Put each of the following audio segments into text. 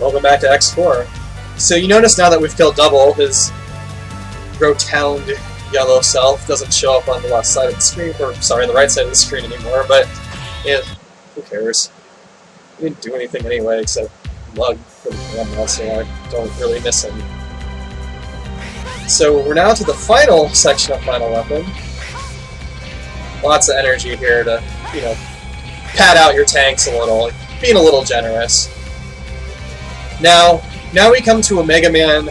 Welcome back to X4. So you notice now that we've killed Double, his rotund yellow self doesn't show up on the left side of the screen, or sorry, on the right side of the screen anymore, but yeah, who cares? He didn't do anything anyway except lug for the camera, so I don't really miss him. So we're now to the final section of Final Weapon. Lots of energy here to, you know, pad out your tanks a little, being a little generous. Now we come to a Mega Man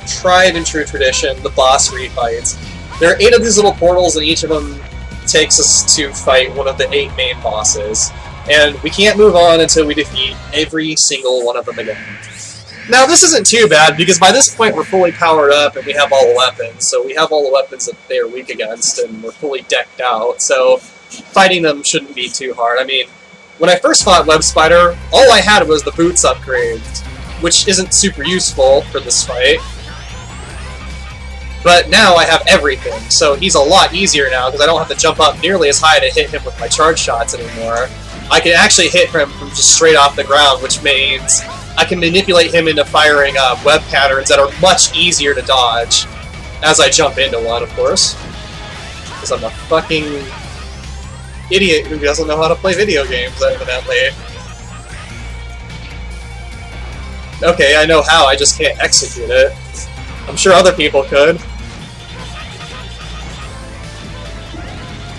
tried and true tradition, the boss refights. There are 8 of these little portals, and each of them takes us to fight one of the 8 main bosses. And we can't move on until we defeat every single one of them again. Now this isn't too bad, because by this point we're fully powered up and we have all the weapons. So we have all the weapons that they are weak against, and we're fully decked out. So fighting them shouldn't be too hard. I mean, when I first fought Web Spider, all I had was the boots upgrade, which isn't super useful for this fight. But now I have everything, so he's a lot easier now, because I don't have to jump up nearly as high to hit him with my charge shots anymore. I can actually hit him from just straight off the ground, which means I can manipulate him into firing web patterns that are much easier to dodge, as I jump into one, of course. Because I'm a fucking idiot who doesn't know how to play video games, evidently. Okay, I know how, I just can't execute it. I'm sure other people could.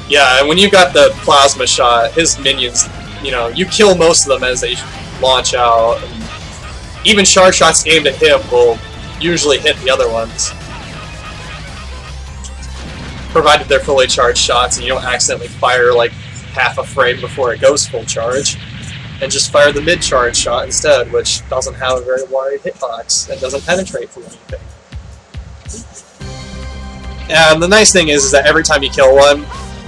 Yeah, and when you got the plasma shot, his minions, you know, you kill most of them as they launch out. And even charge shots aimed at him will usually hit the other ones. Provided they're fully charged shots and you don't accidentally fire like half a frame before it goes full charge. And just fire the mid-charge shot instead, which doesn't have a very wide hitbox and doesn't penetrate through anything. And the nice thing is that every time you kill one,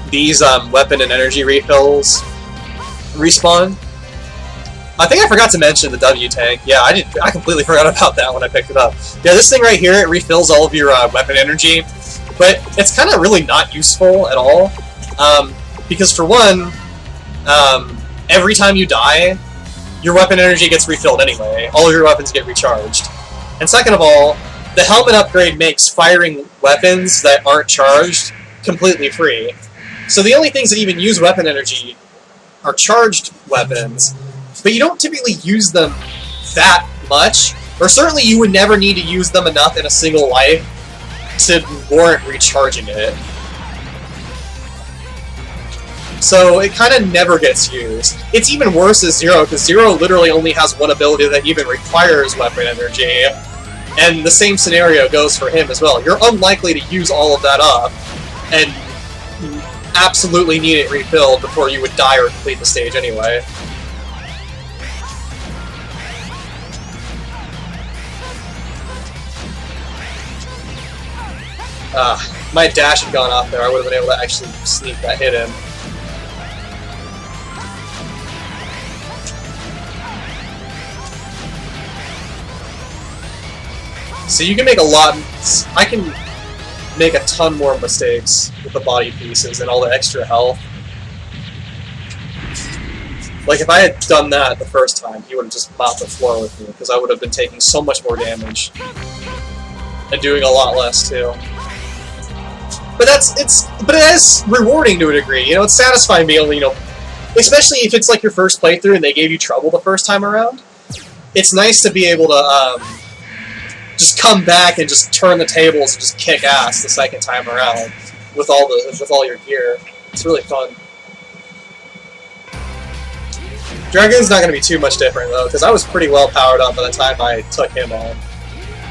these weapon and energy refills respawn. I think I forgot to mention the W tank. Yeah, I completely forgot about that when I picked it up. Yeah, this thing right here, it refills all of your weapon energy, but it's kind of really not useful at all. Because for one, every time you die, your weapon energy gets refilled anyway. All of your weapons get recharged. And second of all, the helmet upgrade makes firing weapons that aren't charged completely free. So the only things that even use weapon energy are charged weapons, but you don't typically use them that much, or certainly you would never need to use them enough in a single life to warrant recharging it. So it kind of never gets used. It's even worse as Zero, because Zero literally only has one ability that even requires weapon energy, and the same scenario goes for him as well. You're unlikely to use all of that up, and absolutely need it refilled before you would die or complete the stage anyway. My dash had gone off there, I would have been able to actually sneak that hit in. So you can make a lot, I can make a ton more mistakes with the body pieces and all the extra health. Like if I had done that the first time, he would have just mopped the floor with me, because I would have been taking so much more damage. And doing a lot less too. But it is rewarding to a degree, you know, it's satisfying being able to, you know, especially if it's like your first playthrough and they gave you trouble the first time around. It's nice to be able to, just come back and just turn the tables and just kick ass the second time around with all your gear. It's really fun. Dragon's not going to be too much different though, because I was pretty well powered up by the time I took him on.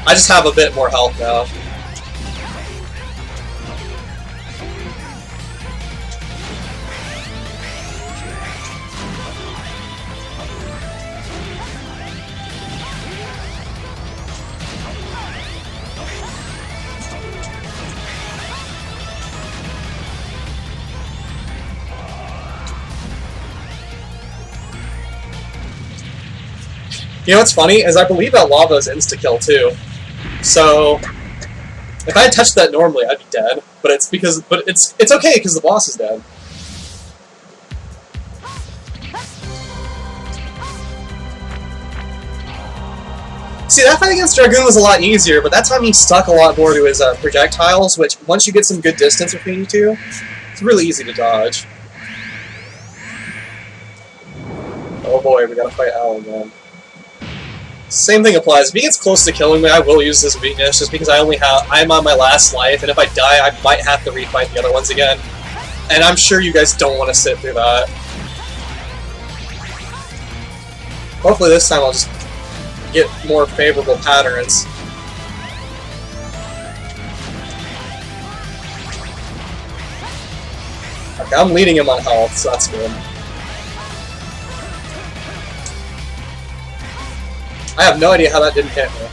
I just have a bit more health now. You know what's funny is I believe that lava is insta-kill too. So if I had touched that normally, I'd be dead. But it's okay because the boss is dead. See, that fight against Dragoon was a lot easier, but that time he stuck a lot more to his projectiles, which, once you get some good distance between you two, it's really easy to dodge. Oh boy, we gotta fight Al again. Same thing applies. If he gets close to killing me, I will use this weakness, just because I'm on my last life, and if I die, I might have to refight the other ones again. And I'm sure you guys don't want to sit through that. Hopefully this time I'll just get more favorable patterns. Okay, I'm leading him on health, so that's good. I have no idea how that didn't hit me.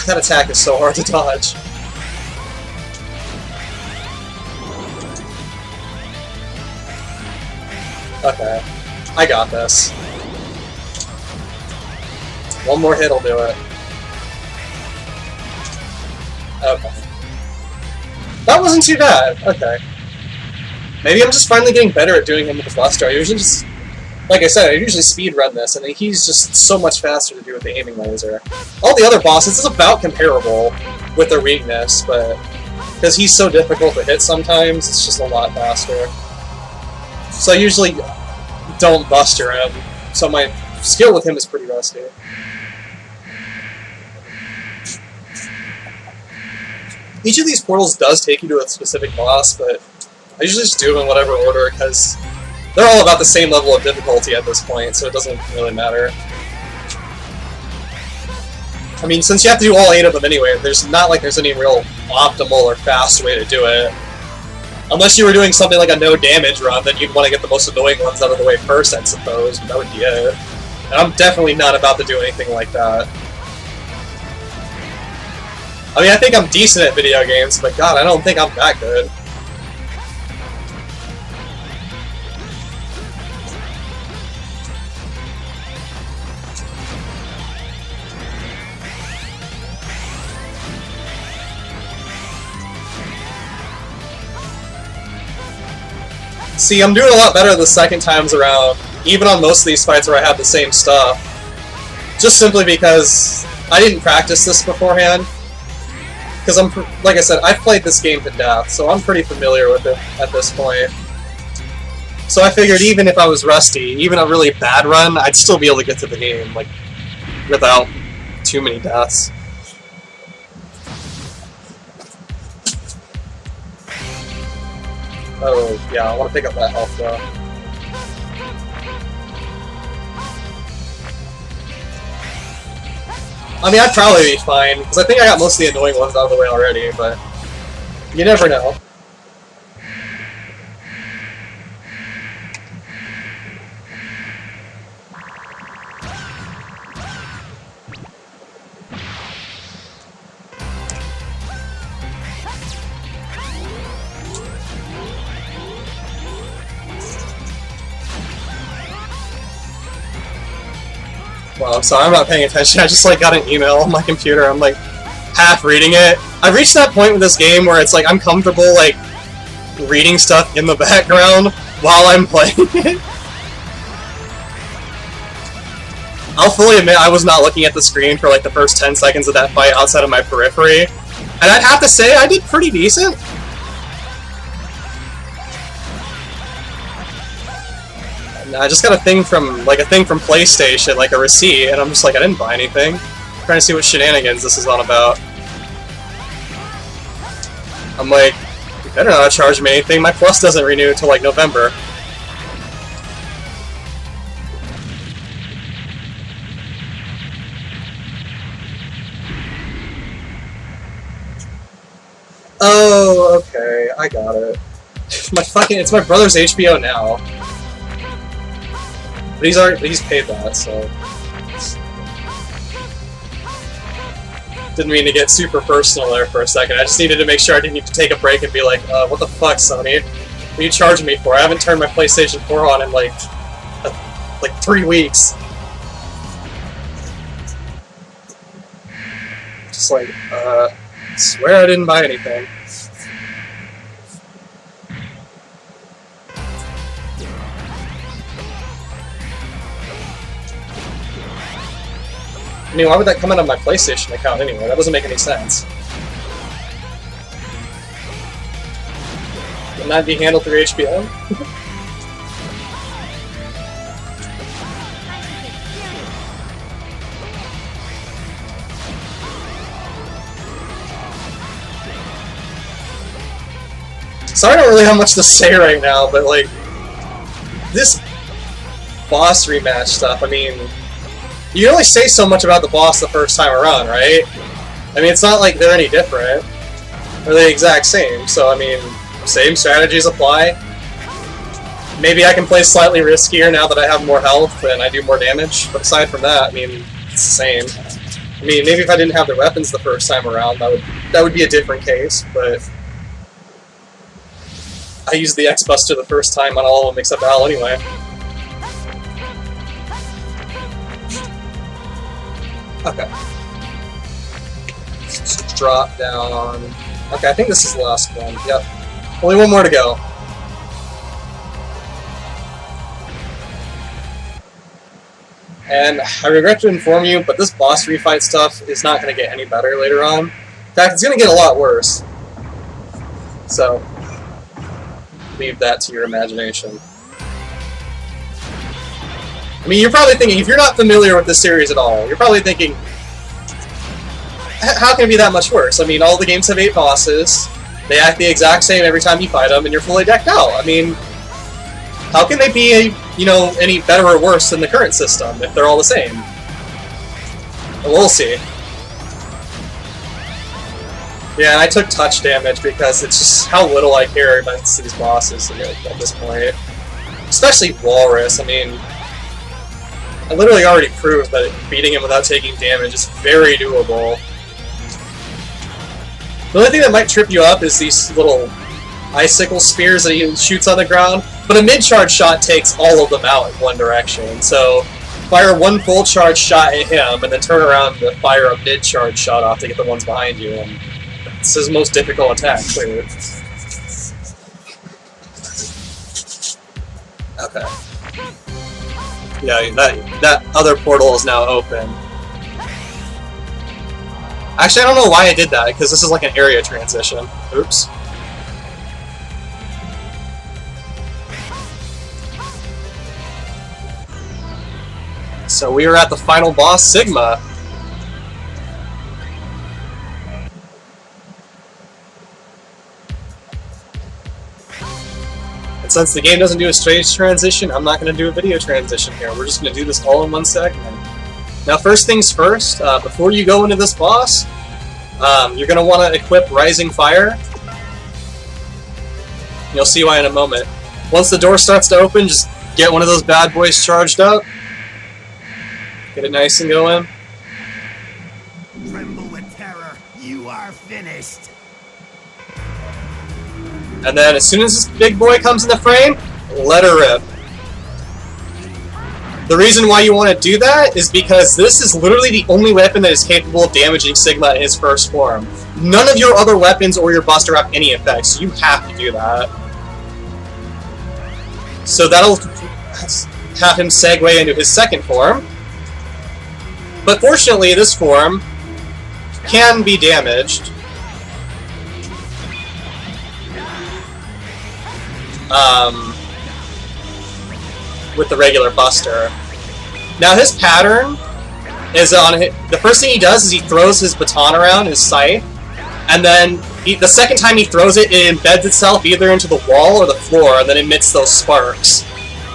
That attack is so hard to dodge. Okay, I got this. One more hit will do it. Okay. That wasn't too bad. Okay. Maybe I'm just finally getting better at doing him with the Buster. I usually just, like I said, I usually speedrun this, and he's just so much faster to do with the aiming laser. All the other bosses is about comparable with their weakness, but because he's so difficult to hit sometimes, it's just a lot faster. So I usually don't Buster him, so my skill with him is pretty rusty. Each of these portals does take you to a specific boss, but I usually just do them in whatever order, because they're all about the same level of difficulty at this point, so it doesn't really matter. I mean, since you have to do all 8 of them anyway, there's not like there's any real optimal or fast way to do it. Unless you were doing something like a no-damage run, then you'd want to get the most annoying ones out of the way first, I suppose, but that would be it. And I'm definitely not about to do anything like that. I mean, I think I'm decent at video games, but god, I don't think I'm that good. See, I'm doing a lot better the second times around, even on most of these fights where I have the same stuff. Just simply because I didn't practice this beforehand. Because like I said, I've played this game to death, so I'm pretty familiar with it at this point. So I figured even if I was rusty, even a really bad run, I'd still be able to get to the game, like, without too many deaths. Oh, yeah, I want to pick up that health, though. I mean, I'd probably be fine, because I think I got most of the annoying ones out of the way already, but you never know. Well, I'm sorry, I'm not paying attention. I just, like, got an email on my computer. I'm, like, half reading it. I've reached that point with this game where it's, like, I'm comfortable, like, reading stuff in the background while I'm playing it. I'll fully admit I was not looking at the screen for, like, the first 10 seconds of that fight outside of my periphery. And I'd have to say I did pretty decent. I just got a thing from PlayStation, like a receipt, and I'm just like, I didn't buy anything. I'm trying to see what shenanigans this is all about. I'm like, you better not charge me anything, my Plus doesn't renew until like November. Oh, okay, I got it. It's my brother's HBO now. But he's paid that, so... Didn't mean to get super personal there for a second. I just needed to make sure I didn't need to take a break and be like, what the fuck, Sony? What are you charging me for? I haven't turned my PlayStation 4 on in like 3 weeks. Just like, swear I didn't buy anything. I mean, why would that come out of my PlayStation account anyway? That doesn't make any sense. Can that be handled through HBO? So I don't really have much to say right now, but like, this boss rematch stuff, I mean, you can only say so much about the boss the first time around, right? I mean, it's not like they're any different. They're the exact same, so I mean, same strategies apply. Maybe I can play slightly riskier now that I have more health and I do more damage, but aside from that, I mean, it's the same. I mean, maybe if I didn't have the weapons the first time around, that would be a different case, but I used the X-Buster the first time on all of them except Al anyway. Okay. Just drop down. Okay, I think this is the last one. Yep. Only one more to go. And I regret to inform you, but this boss refight stuff is not going to get any better later on. In fact, it's going to get a lot worse. So, leave that to your imagination. I mean, you're probably thinking, if you're not familiar with this series at all, you're probably thinking, how can it be that much worse? I mean, all the games have 8 bosses, they act the exact same every time you fight them, and you're fully decked out. I mean, how can they be, you know, any better or worse than the current system if they're all the same? Well, we'll see. Yeah, and I took touch damage because it's just how little I care about these bosses at this point. Especially Walrus, I mean, I literally already proved that beating him without taking damage is very doable. The only thing that might trip you up is these little icicle spears that he shoots on the ground, but a mid-charge shot takes all of them out in one direction, so fire one full charge shot at him and then turn around to fire a mid-charge shot off to get the ones behind you, and it's his most difficult attack, clearly. Okay. Yeah, that other portal is now open. Actually, I don't know why I did that, because this is like an area transition. Oops. So we are at the final boss, Sigma. And since the game doesn't do a stage transition, I'm not going to do a video transition here. We're just going to do this all in one segment. Now, first things first, before you go into this boss, you're going to want to equip Rising Fire. You'll see why in a moment. Once the door starts to open, just get one of those bad boys charged up. Get it nice and going. Tremble with terror, you are finished. And then as soon as this big boy comes in the frame, let her rip. The reason why you want to do that is because this is literally the only weapon that is capable of damaging Sigma in his first form. None of your other weapons or your buster have any effect, so you have to do that. So that'll have him segue into his second form. But fortunately, this form can be damaged. With the regular buster. Now his pattern is on the first thing he does is he throws his baton around, his scythe, and then the second time he throws it, it embeds itself either into the wall or the floor and then emits those sparks.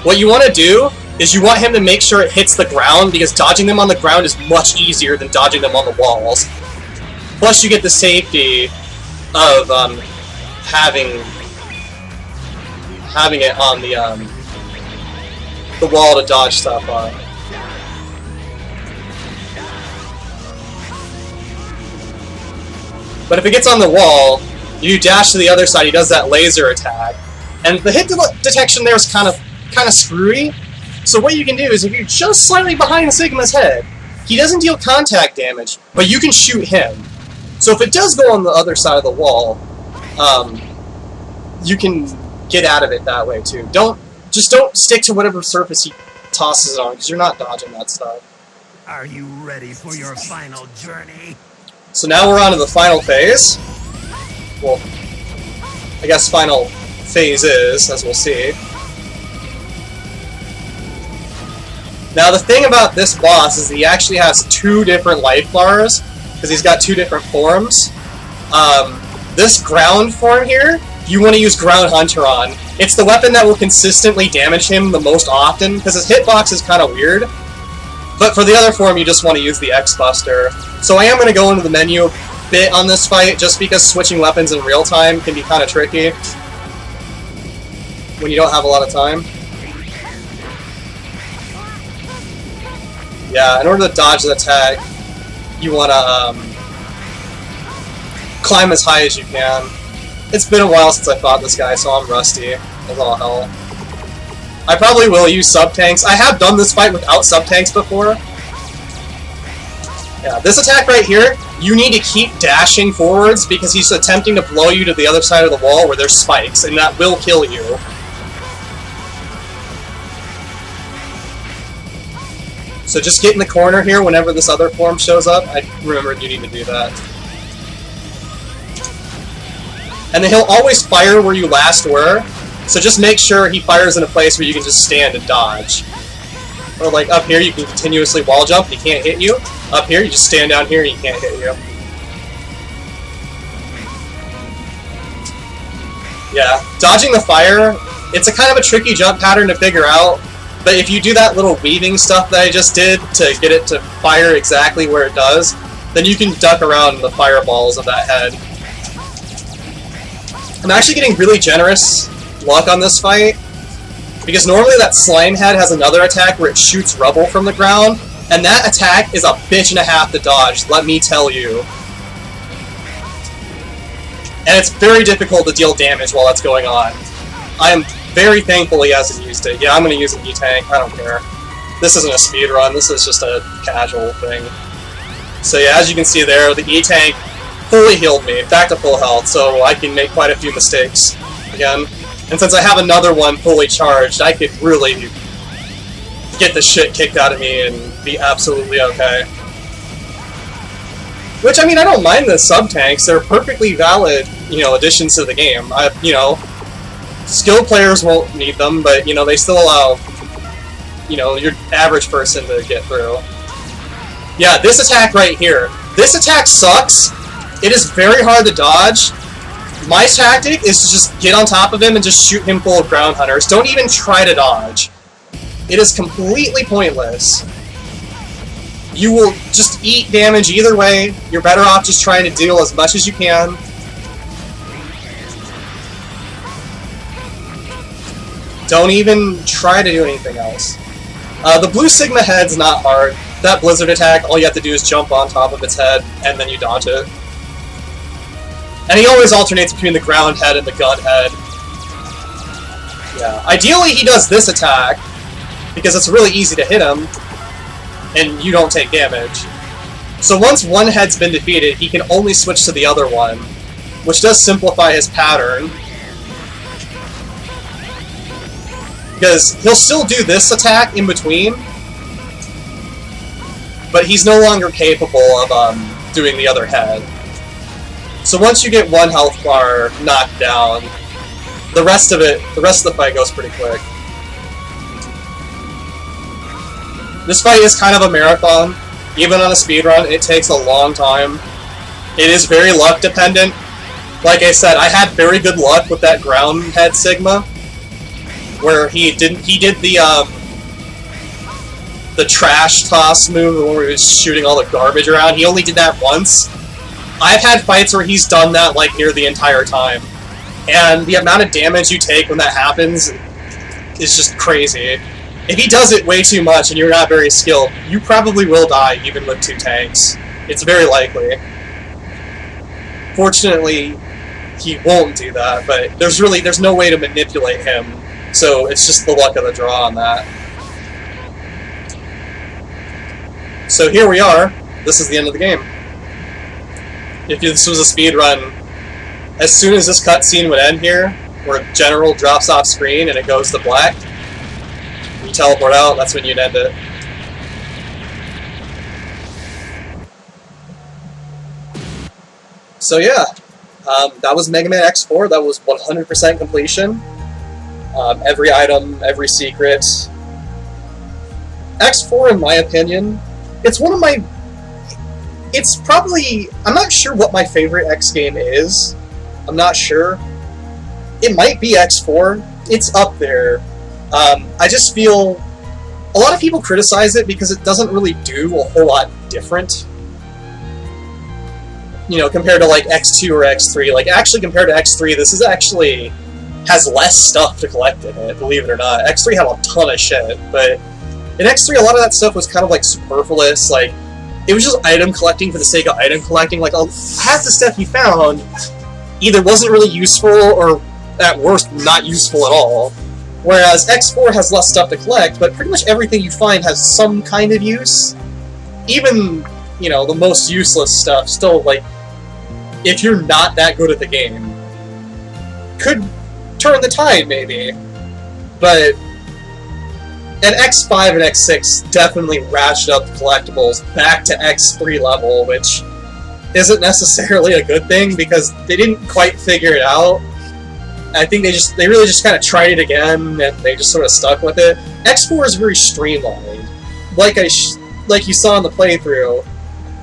What you want to do is you want him to make sure it hits the ground, because dodging them on the ground is much easier than dodging them on the walls. Plus you get the safety of having it on the wall to dodge stuff on. But if it gets on the wall, you dash to the other side, he does that laser attack. And the hit detection there is kind of screwy. So what you can do is, if you're just slightly behind Sigma's head, he doesn't deal contact damage, but you can shoot him. So if it does go on the other side of the wall, you can get out of it that way too. Just don't stick to whatever surface he tosses it on, because you're not dodging that stuff. Are you ready for your final journey? So now we're on to the final phase. Well, I guess final phase is, as we'll see. Now the thing about this boss is he actually has 2 different life bars, because he's got 2 different forms. This ground form here, you want to use Ground Hunter on. It's the weapon that will consistently damage him the most often, because his hitbox is kind of weird. But for the other form, you just want to use the X-Buster. So I am going to go into the menu a bit on this fight, just because switching weapons in real time can be kind of tricky when you don't have a lot of time. Yeah, in order to dodge the attack, you want to climb as high as you can. It's been a while since I fought this guy, so I'm rusty as all hell. I probably will use sub-tanks. I have done this fight without sub-tanks before. Yeah, this attack right here, you need to keep dashing forwards because he's attempting to blow you to the other side of the wall where there's spikes, and that will kill you. So just get in the corner here whenever this other form shows up. I remembered you need to do that. And then he'll always fire where you last were. So just make sure he fires in a place where you can just stand and dodge. Or like up here, you can continuously wall jump, he can't hit you. Up here, you just stand down here and he can't hit you. Yeah, dodging the fire, it's a kind of a tricky jump pattern to figure out, but if you do that little weaving stuff that I just did to get it to fire exactly where it does, then you can duck around the fireballs of that head. I'm actually getting really generous luck on this fight, because normally that slime head has another attack where it shoots rubble from the ground, and that attack is a bitch and a half to dodge, let me tell you. And it's very difficult to deal damage while that's going on. I am very thankful he hasn't used it. Yeah, I'm going to use an E-Tank, I don't care. This isn't a speed run, this is just a casual thing. So yeah, as you can see there, the E-Tank fully healed me, back to full health, so I can make quite a few mistakes again. And since I have another one fully charged, I could really get the shit kicked out of me and be absolutely okay. Which, I mean, I don't mind the sub-tanks, they're perfectly valid, you know, additions to the game. You know, skilled players won't need them, but, you know, they still allow, you know, your average person to get through. Yeah, this attack right here. This attack sucks. It is very hard to dodge. My tactic is to just get on top of him and just shoot him full of Ground Hunters. Don't even try to dodge. It is completely pointless. You will just eat damage either way. You're better off just trying to deal as much as you can. Don't even try to do anything else. The Blue Sigma head's not hard. That Blizzard attack, all you have to do is jump on top of its head, and then you dodge it. And he always alternates between the ground head and the gun head. Yeah, ideally he does this attack, because it's really easy to hit him, and you don't take damage. So once one head's been defeated, he can only switch to the other one, which does simplify his pattern. Because he'll still do this attack in between, but he's no longer capable of doing the other head. So once you get one health bar knocked down, the rest of the fight goes pretty quick. This fight is kind of a marathon. Even on a speedrun, it takes a long time. It is very luck dependent. Like I said, I had very good luck with that ground head Sigma, where he did the trash toss move where he was shooting all the garbage around. He only did that once. I've had fights where he's done that like near the entire time. And the amount of damage you take when that happens is just crazy. If he does it way too much and you're not very skilled, you probably will die even with 2 tanks. It's very likely. Fortunately, he won't do that, but there's no way to manipulate him, so it's just the luck of the draw on that. So here we are. This is the end of the game. If this was a speed run, as soon as this cutscene would end here, where General drops off screen and it goes to black, you teleport out, that's when you'd end it. So yeah, that was Megaman X4. That was 100% completion. Every item, every secret. X4, in my opinion, it's one of my... It's probably... I'm not sure what my favorite X game is. I'm not sure. It might be X4. It's up there. I just feel... A lot of people criticize it because it doesn't really do a whole lot different. You know, compared to, like, X2 or X3. Like, actually, compared to X3, this is actually... has less stuff to collect in it, believe it or not. X3 had a ton of shit, but in X3, a lot of that stuff was kind of, like, superfluous. Like, it was just item collecting for the sake of item collecting. Like, half the stuff you found either wasn't really useful or, at worst, not useful at all. Whereas X4 has less stuff to collect, but pretty much everything you find has some kind of use. Even, you know, the most useless stuff still, like, if you're not that good at the game, could turn the tide, maybe. But and X5 and X6 definitely ratcheted up the collectibles back to X3 level, which isn't necessarily a good thing because they didn't quite figure it out. I think they really just kind of tried it again and they just sort of stuck with it. X4 is very streamlined. Like you saw in the playthrough,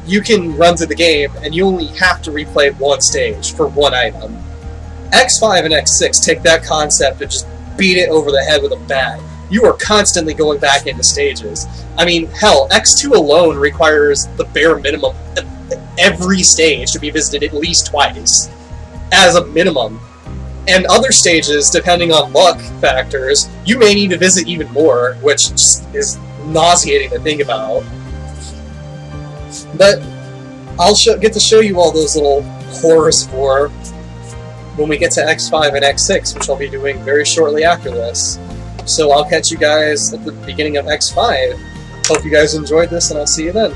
you can run through the game and you only have to replay one stage for one item. X5 and X6 take that concept and just beat it over the head with a bat. You are constantly going back into stages. I mean, hell, X2 alone requires the bare minimum of every stage to be visited at least twice, as a minimum. And other stages, depending on luck factors, you may need to visit even more, which is nauseating to think about. But I'll get to show you all those little horrors for when we get to X5 and X6, which I'll be doing very shortly after this. So I'll catch you guys at the beginning of X5. Hope you guys enjoyed this, and I'll see you then.